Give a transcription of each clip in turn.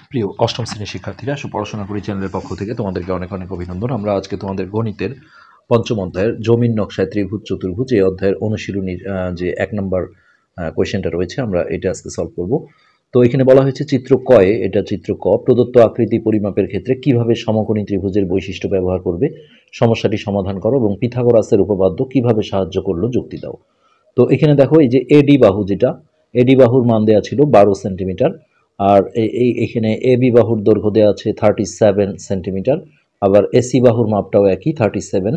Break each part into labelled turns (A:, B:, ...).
A: প্রিয় অষ্টম শ্রেণীর শিক্ষার্থীরা, পড়াশোনা করি চ্যানেলের পক্ষ থেকে তোমাদেরকে অনেক অনেক অভিনন্দন। আমরা আজকে তোমাদের গণিতের পঞ্চম অধ্যায়ের জমির নকশায় ত্রিভুজ চতুর্ভুজ এই অধ্যায়ের অনুশীলনীর যে 1 নম্বর কোয়েশ্চেনটা রয়েছে আমরা এটা আজকে সলভ করব। তো এখানে বলা হয়েছে চিত্র কয়ে, এটা চিত্র ক, প্রদত্ত আকৃতি পরিমাপের ক্ষেত্রে কিভাবে সমকোণী ত্রিভুজের বৈশিষ্ট্য ব্যবহার করবে সমস্যাটি সমাধান করো এবং পিথাগোরাসের উপপাদ্য কিভাবে সাহায্য করলো যুক্তি দাও। তো এখানে দেখো এই যে এডি বাহু, যেটা এডি বাহুর মান দেওয়া ছিল 12 সেন্টিমিটার, আর এখানে এবি বাহুর দৈর্ঘ্য দেওয়া আছে 37 সেন্টিমিটার, আবার এসি বাহুর মাপটাও একই 37।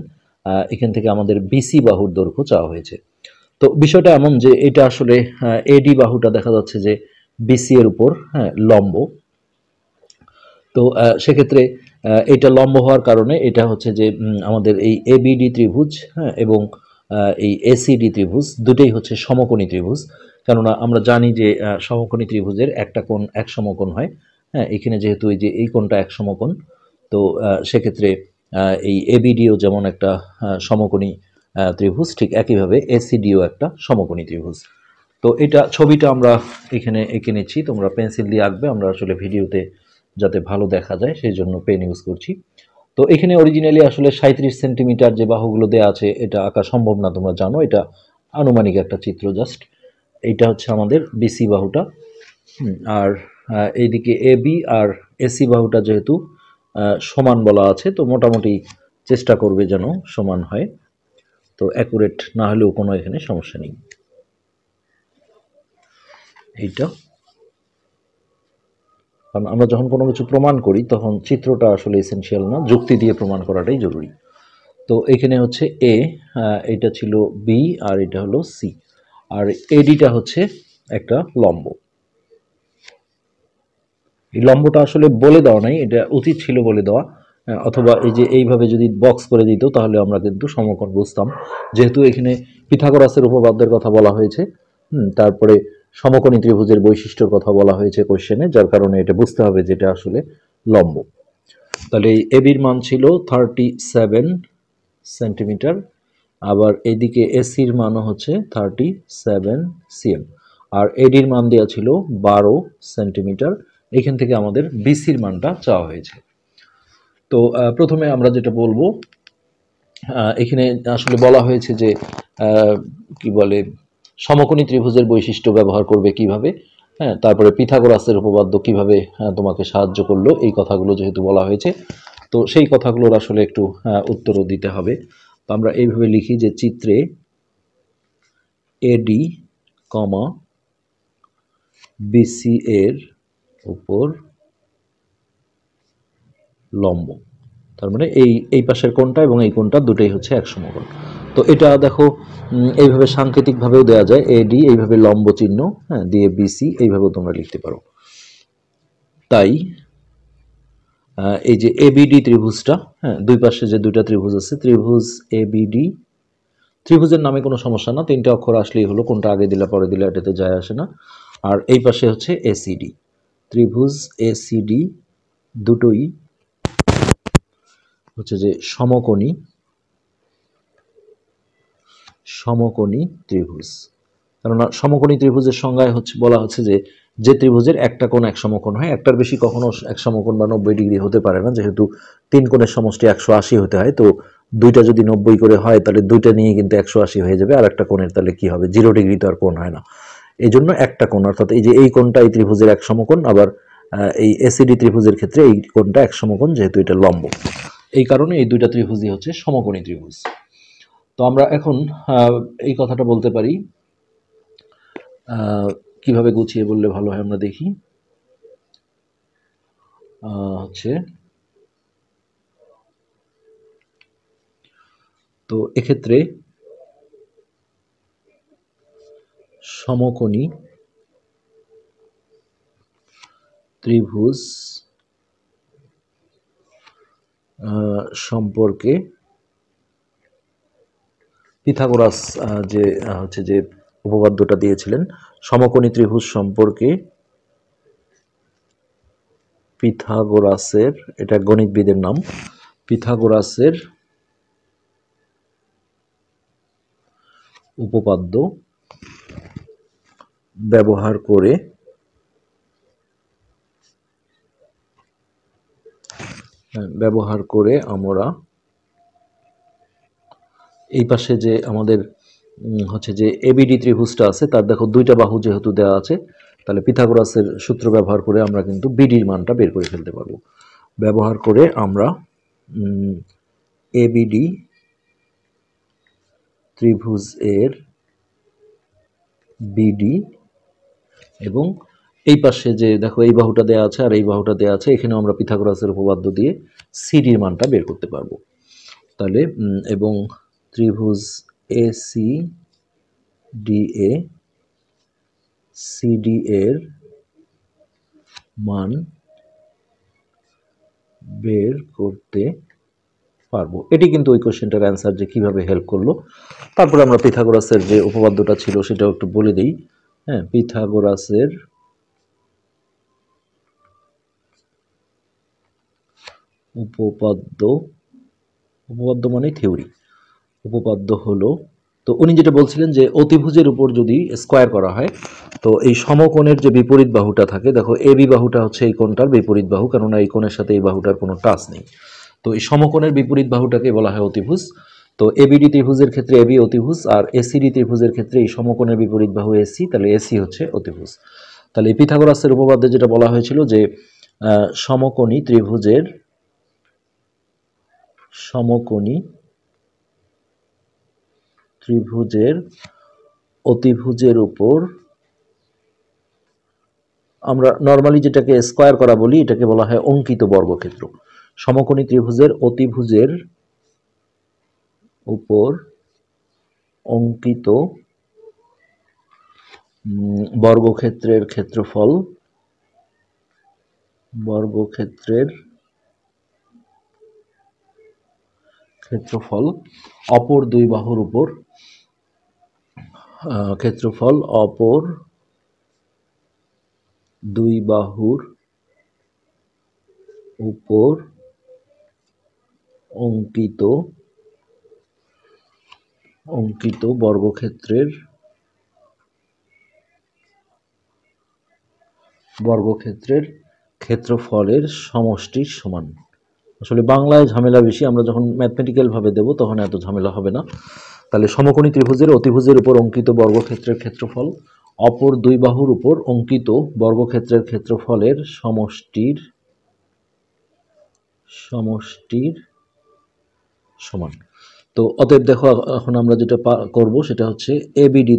A: এখান থেকে আমাদের বিসি বাহুর দৈর্ঘ্য চাওয়া হয়েছে। তো বিষয়টা এমন যে এটা আসলে এডি বাহুটা দেখা যাচ্ছে যে বিসি এর উপর লম্ব। তো সেক্ষেত্রে এটা লম্ব হওয়ার কারণে এটা হচ্ছে যে আমাদের এই এবিডি ত্রিভুজ এবং এই এসিডি ত্রিভুজ দুটোই হচ্ছে সমকোণী ত্রিভুজ। কেননা আমরা জানি যে সমকোণী ত্রিভুজের একটা কোণ এক সমকোণ হয়। এখানে যেহেতু এই যে এই কোণটা এক সমকোণ, তো সেক্ষেত্রে এই এবিডিও যেমন একটা সমকোণী ত্রিভুজ, ঠিক একইভাবে এসিডিও একটা সমকোণী ত্রিভুজ। তো এটা ছবিটা আমরা এখানে এঁকে নিচ্ছি, তোমরা পেন্সিল দিয়ে আঁকবে, আমরা আসলে ভিডিওতে যাতে ভালো দেখা যায় সেই জন্য পেন ইউজ করছি। তো এখানে অরিজিনালি আসলে 37 সেন্টিমিটার যে বাহুগুলো দেওয়া আছে এটা আঁকা সম্ভব না, তোমরা জানো, এটা আনুমানিক একটা চিত্র জাস্ট। এইটা হচ্ছে আমাদের বিসি বাহুটা। আর এইদিকে এবি আর এসি বাহুটা যেহেতু সমান বলা আছে, তো মোটামুটি চেষ্টা করবে যেন সমান হয়। তো অ্যাকুরেট না হলেও কোনো এখানে সমস্যা নেই। এইটা কারণ আমরা যখন কোনো কিছু প্রমাণ করি তখন চিত্রটা আসলে এসেনশিয়াল না, যুক্তি দিয়ে প্রমাণ করাটাই জরুরি। তো এখানে হচ্ছে এ, এটা ছিল বি, আর এটা হলো সি, আর এডিটা হচ্ছে একটা লম্ব। এই লম্বটা আসলে বলে দেওয়া নাই, এটা উচিত ছিল বলে দেওয়া, অথবা এই যে এইভাবে যদি বক্স করে দিত তাহলে আমরা কিন্তু সমকোণ বুঝতাম। যেহেতু এখানে পিথাগোরাসের উপপাদ্যের কথা বলা হয়েছে, তারপরে সমকোণী ত্রিভুজের বৈশিষ্ট্যের কথা বলা হয়েছে কোশ্চেনে, যার কারণে এটা বুঝতে হবে যেটা আসলে লম্ব। তাহলে এই এবির মান ছিল 37 সেন্টিমিটার, আবার এদিকে এসির মানও হচ্ছে 37 সিএম, আর এডির মান দেওয়া ছিল 12 সেন্টিমিটার। এখান থেকে আমাদের বিসির মানটা চাওয়া হয়েছে। তো প্রথমে আমরা যেটা বলবো, এখানে আসলে বলা হয়েছে যে কি বলে সমকোণী ত্রিভুজের বৈশিষ্ট্য ব্যবহার করবে কিভাবে, তারপরে পিথাগোরাসের উপপাদ্য কিভাবে তোমাকে সাহায্য করলো, এই কথাগুলো যেহেতু বলা হয়েছে, তো সেই কথাগুলোর আসলে একটু উত্তরও দিতে হবে। তো আমরা এইভাবে লিখি যে চিত্রে এডি কমা বিসি এর উপর লম্ব, তার মানে এই পাশের কোণটা এবং এই কোণটা দুটোই হচ্ছে এক সমকোণ। তো এটা দেখো এইভাবে সাংকেতিকভাবেও দেওয়া যায়, এডি এইভাবে লম্ব চিহ্ন দিয়ে বিসি এইভাবেও তোমরা লিখতে পারো। তাই এই যে এবিডি ত্রিভুজটা, দুই পাশে যে দুইটা ত্রিভুজ আছে, ত্রিভুজ এবিডি, ত্রিভুজের নামে কোনো সমস্যা না, তিনটে অক্ষর আসলেই হলো, কোনটা আগে দিলে পরে দিলে এটাতে যায় আসে না। আর এই পাশে হচ্ছে এসিডি, ত্রিভুজ এসিডি দুটোই হচ্ছে যে সমকোণী ত্রিভুজ। কেননা সমকোণী ত্রিভুজের সংজ্ঞায় হচ্ছে বলা হচ্ছে যে যে ত্রিভুজের একটা কোণ এক সমকোণ হয়, একটার বেশি কখনো এক সমকোণ বা 90 ডিগ্রি হতে পারে না, যেহেতু তিন কোণের সমষ্টি 180 হতে হয়। তো দুইটা যদি 90 করে হয় তাহলে দুইটা নিয়ে কিন্তু 180 হয়ে যাবে, আর একটা কোণের তাহলে কি হবে, 0 ডিগ্রি তো আর কোণ হয় না। এই জন্য একটা কোণ, অর্থাৎ এই যে এই কোণটা এই ত্রিভুজের এক সমকোণ, আবার এই এসিডি ত্রিভুজের ক্ষেত্রে এই কোণটা এক সমকোণ, যেহেতু এটা লম্ব। এই কারণে এই দুইটা ত্রিভুজই হচ্ছে সমকোণী ত্রিভুজ। তো আমরা এখন এই কথাটা বলতে পারি, কিভাবে গুছিয়ে বললে ভালো হয় আমরা দেখি। হচ্ছে তো এক্ষেত্রে সমকোণী ত্রিভুজ সম্পর্কে পিথাগোরাস যে হচ্ছে যে উপপাদ্যটা দিয়েছিলেন, সমকোণী ত্রিভুজ সম্পর্কে পিথাগোরাসের, এটা গণিতবিদের নাম, পিথাগোরাসের উপপাদ্য ব্যবহার করে ব্যবহার করে আমরা এই পাশে যে আমাদের হচ্ছে যে এবিডি ত্রিভুজটা আছে তার দেখো দুইটা বাহু যেহেতু দেওয়া আছে, তাহলে পিথাগোরাসের সূত্র ব্যবহার করে আমরা কিন্তু বিডির মানটা বের করে ফেলতে পারবো। ব্যবহার করে আমরা এবিডি ত্রিভুজ এর বিডি এবং এই পাশে যে দেখো এই বাহুটা দেওয়া আছে আর এই বাহুটা দেওয়া আছে, এখানেও আমরা পিথাগোরাসের উপপাদ্য দিয়ে সিডির মানটা বের করতে পারবো। তাহলে এবং ত্রিভুজ এসি ডিএ সিডি এর মান বের করতে পারবো। এটি কিন্তু ওই কোশ্চেনটার অ্যান্সার যে কিভাবে হেল্প করলো। তারপরে আমরা পিথাগোরাসের যে উপপাদ্যটা ছিল সেটাও একটু বলে দিই। হ্যাঁ, পিথাগোরাসের উপপাদ্য মানে থিওরি, উপপাদ্য হলো, তো উনি যেটা বলছিলেন যে অতিভুজের উপর যদি স্কোয়ার করা হয় তো এই সমকোণের যে বিপরীত বাহুটা থাকে, দেখো এবি বাহুটা হচ্ছে এই কোণটার বিপরীত বাহু, কেননা এই কোণের সাথে এই বাহুটার কোনো টাচ নেই। তো এই সমকোণের বিপরীত বাহুটাকে বলা হয় অতিভুজ। তো এবিডি ত্রিভুজের ক্ষেত্রে এবি অতিভুজ, আর এসিডি ত্রিভুজের ক্ষেত্রে এই সমকোণের বিপরীত বাহু এসি, তাহলে এসি হচ্ছে অতিভুজ। তাহলে এই পিথাগোরাসের উপপাদ্যে যেটা বলা হয়েছিল যে সমকোণী ত্রিভুজের অতিভুজের উপর, আমরা নর্মালি যেটাকে স্কয়ার করা বলি এটাকে বলা হয় অঙ্কিত বর্গক্ষেত্র। সমকোণী ত্রিভুজের অতিভুজের উপর অঙ্কিত বর্গক্ষেত্রের ক্ষেত্রফল অপর দুই বাহুর উপর অঙ্কিত বর্গক্ষেত্রের ক্ষেত্রফলের সমষ্টির সমান। আসলে বাংলায় ঝামেলা বেশি, আমরা যখন ম্যাথমেটিক্যাল ভাবে দেব তখন এত ঝামেলা হবে না। তাহলে সমকোণী ত্রিভুজের অতিভুজের উপর অঙ্কিত বর্গক্ষেত্রের ক্ষেত্রফল অপর দুই বাহুর উপর অঙ্কিত বর্গক্ষেত্রের ক্ষেত্রফলের সমষ্টির সমান। তো অতএব দেখো এখন আমরা যেটা করব সেটা হচ্ছে এবিডি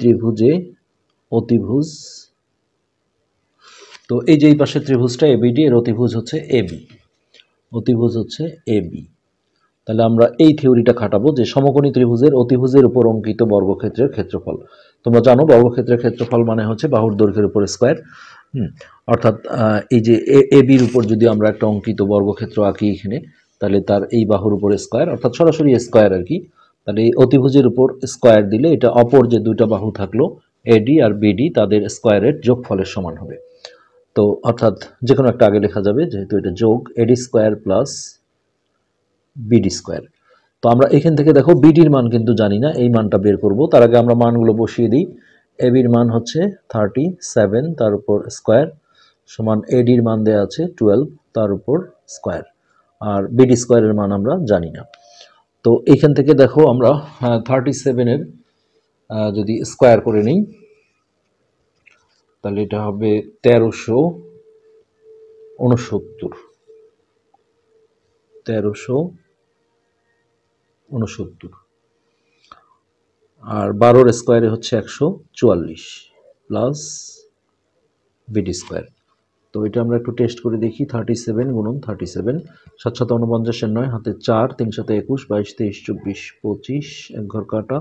A: ত্রিভুজে অতিভুজ, তো এই যে এই পাশের ত্রিভুজটা এবিডি এর অতিভুজ হচ্ছে এবি। তাহলে আমরা এই থিওরিটা খাটাবো যে সমকোণী ত্রিভুজের অতিভুজের উপর অঙ্কিত বর্গক্ষেত্রের ক্ষেত্রফল। তোমরা জানো বর্গক্ষেত্রের ক্ষেত্রফল মানে হচ্ছে বাহুর দৈর্ঘ্যের উপর স্কয়ার। অর্থাৎ এই যে এবির উপর যদি আমরা একটা অঙ্কিত বর্গক্ষেত্র আঁকি এখানে, তাহলে তার এই বাহুর উপর স্কয়ার, অর্থাৎ সরাসরি স্কয়ার আর কি। তাহলে এই অতিভুজের উপর স্কয়ার দিলে এটা অপর যে দুইটা বাহু থাকলো এডি আর বিডি তাদের স্কয়ারের যোগফলের সমান হবে। তো অর্থাৎ যে কোনো একটা আগে লেখা যাবে, যেহেতু এটা যোগ এডি স্কয়ার প্লাস বিডি স্কয়ার। তো আমরা এখান থেকে দেখো বিডির মান কিন্তু জানি না, এই মানটা বের করব। তার আগে আমরা মানগুলো বসিয়ে দিই। এবির মান হচ্ছে 37, তার উপর স্কয়ার সমান এডির মান দেওয়া আছে 12, তার উপর স্কয়ার, আর বিডি স্কয়ারের মান আমরা জানি না। তো এইখান থেকে দেখো আমরা 37 যদি স্কয়ার করে নিই তাহলে এটা হবে 1369, আর 12-র স্কয়ারে হচ্ছে 144 প্লাস বিডি স্কয়ার। তো এটা আমরা একটু টেস্ট করে দেখি। 37 গুণন 37, 7 7 49 এর 9, হাতে 4, 3 7 21, 22 23 24 25, এক ঘর কাটা,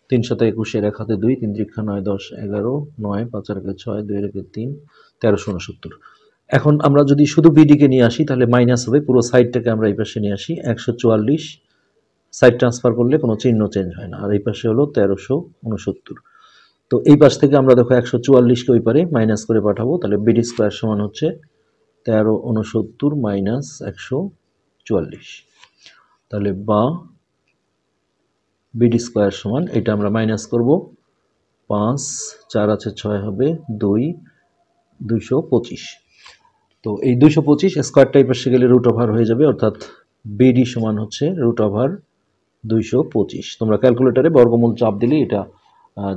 A: 3 7 21 এর এক হাতে 2, 3 3 9 10 11, 9 5 আর 6, 2 এর 3, 1369। এখন আমরা যদি শুধু বিডিকে নিয়ে আসি তাহলে মাইনাস হবে, পুরো সাইডটাকে আমরা এই পাশে নিয়ে আসি। 144 সাইড ট্রান্সফার করলে কোনো চিহ্ন চেঞ্জ হয় না, আর এই পাশে হলো 1369। তো এই পাশ থেকে আমরা দেখো 144কে ওই পারে মাইনাস করে পাঠাবো, তাহলে বিডি স্কয়ার সমান হচ্ছে 1369 মাইনাস 144। তাহলে বা বিডি স্কয়ার সমান, এটা আমরা মাইনাস করব, 5 4 আছে 6 হবে 2 225। তো তো এই 225 স্কোয়ারটা এই পাশে গেলে রুট ওভার হয়ে যাবে, অর্থাৎ বিডি সমান হচ্ছে রুট ওভার 225। তোমরা ক্যালকুলেটারে বর্গমূল চাপ দিলে এটা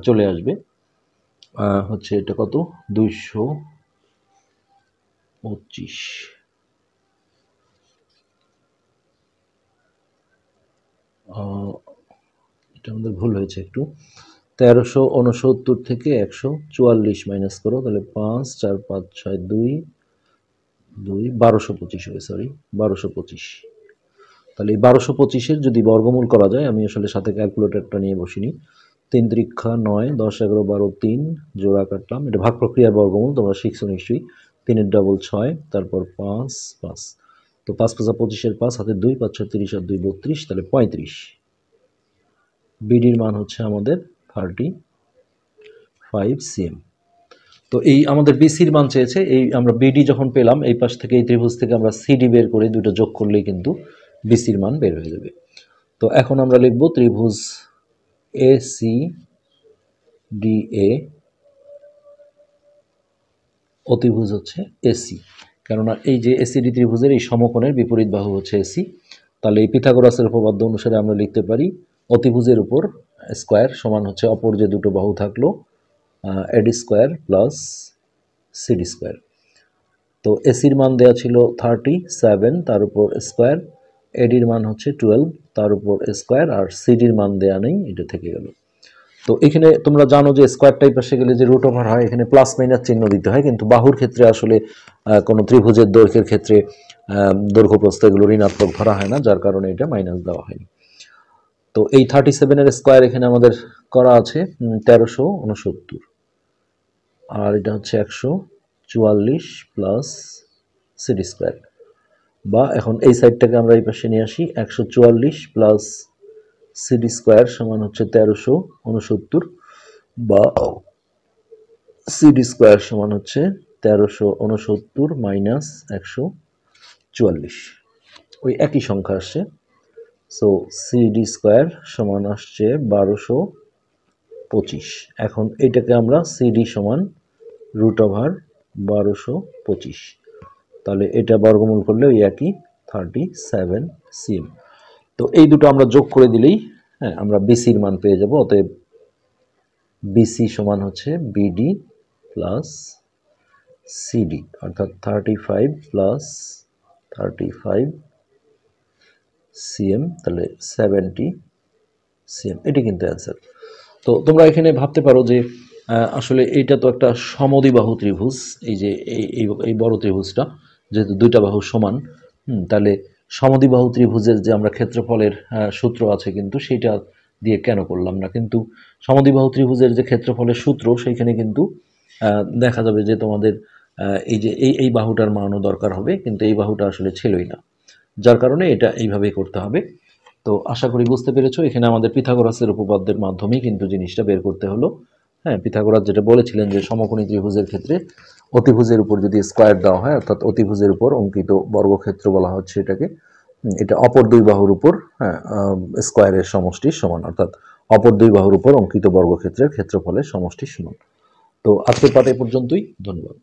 A: চলে আসবে, হচ্ছে এটা কত 225। এটা আমাদের ভুল হয়েছে একটু। 1369 থেকে 144 মাইনাস করো, তাহলে 5 4 5 6 2 1225 হবে, সরি 1225। তাহলে এই 1225-এর যদি বর্গমূল করা যায়, আমি আসলে সাথে ক্যালকুলেটরটা নিয়ে বসিনি। 3 3 9 10 11 12 3 জোড়া কাটলাম, এটা ভাগ প্রক্রিয়ার বর্গমূল, তোমরা শিখছো নিশ্চয়ই। 3 এর ডবল 6, তারপর 5 5, তো 5 5 25-এর 5 হাতে 2, 5 6 30 আর 2 32, তাহলে 35। বিডির মান হচ্ছে আমাদের 35 সিএম। তো এই আমাদের বিসির মান চেয়েছে, এই আমরা বিডি যখন পেলাম, এই পাশ থেকে এই ত্রিভুজ থেকে আমরা সিডি বের করে দুটো যোগ করলেই কিন্তু বিসির মান বের হয়ে যাবে। তো এখন আমরা লিখব ত্রিভুজ এসি ডিএ, অতিভুজ হচ্ছে এসি, কেননা এই যে এসিডি ত্রিভুজের এই সমকোণের বিপরীত বাহু হচ্ছে এসি। তাহলে এই পিথাগোরাসের উপপাদ্য অনুসারে আমরা লিখতে পারি অতিভুজের উপর স্কোয়ার সমান হচ্ছে অপর যে দুটো বাহু থাকলো এডি স্কোয়ার প্লাস সিডি স্কোয়ার। তো এসির মান দেওয়া ছিল 37, তার উপর স্কোয়ার, এডির মান হচ্ছে 12, তার উপর স্কোয়ার, আর সিডির মান দেওয়া নেই, এটা থেকে গেল। তো এখানে তোমরা জানো যে স্কোয়ার টাইপ পাশে গেলে যে রুট ওভার হয়, এখানে প্লাস মাইনাস চিহ্ন দিতে হয়, কিন্তু বাহুর ক্ষেত্রে আসলে কোনো ত্রিভুজের দৈর্ঘ্যের ক্ষেত্রে দৈর্ঘ্য প্রস্থ এগুলো ঋণাত্মক ধরা হয় না, যার কারণে এটা মাইনাস দেওয়া হয়নি। তো এই 37-এর স্কোয়ার এখানে আমাদের করা আছে 1369, আর এটা হচ্ছে 144 প্লাস সিডি স্কোয়ার, বা এখন এই সাইডটাকে আমরা এই পাশে নিয়ে আসি, 144 প্লাস সিডি স্কোয়ার সমান হচ্ছে 1369, বা সিডি স্কোয়ার সমান হচ্ছে 1369 মাইনাস 144, ওই একই সংখ্যা আসছে। সো সিডি স্কোয়ার সমান আসছে 1225। এখন এইটাকে আমরা সিডি সমান রুট ওভার 1225, তাহলে এটা বর্গমূল করলে ওই একই 37 সিএম। তো এই দুটো আমরা যোগ করে দিলেই হ্যাঁ আমরা বিসির মান পেয়ে যাব। অতএব বিসি সমান হচ্ছে বিডি প্লাস সিডি, অর্থাৎ 35 প্লাস 35 সিএম, তাহলে 70 সিএম, এটি কিন্তু অ্যান্সার। তো তোমরা এখানে ভাবতে পারো যে আসলে এইটা তো একটা সমদ্বিবাহু ত্রিভুজ, এই যে এই বড় ত্রিভুজটা যেহেতু দুইটা বাহু সমান, তাহলে সমদ্বিবাহু ত্রিভুজের যে আমরা ক্ষেত্রফলের সূত্র আছে কিন্তু সেটা দিয়ে কেন করলাম না, কিন্তু সমদ্বিবাহু ত্রিভুজের যে ক্ষেত্রফলের সূত্র সেইখানে কিন্তু দেখা যাবে যে তোমাদের এই যে এই বাহুটার মানও দরকার হবে, কিন্তু এই বাহুটা আসলে ছিলই না, যার কারণে এটা এইভাবেই করতে হবে। তো আশা করি বুঝতে পেরেছো, এখানে আমাদের পিথাগোরাসের উপপাদ্যের মাধ্যমেই কিন্তু জিনিসটা বের করতে হলো। হ্যাঁ, পিথাগোরাস যেটা বলেছিলেন যে সমকোণী ত্রিভুজের ক্ষেত্রে অতিভুজের উপর যদি স্কোয়ার দেওয়া হয়, অর্থাৎ অতিভুজের উপর অঙ্কিত বর্গক্ষেত্র বলা হচ্ছে এটাকে, এটা অপর দুই বাহুর উপর স্কোয়ারের সমষ্টির সমান, অর্থাৎ অপর দুই বাহুর উপর অঙ্কিত বর্গক্ষেত্রের ক্ষেত্রফলের সমষ্টির সমান। তো আজকের পাঠ এ পর্যন্তই, ধন্যবাদ।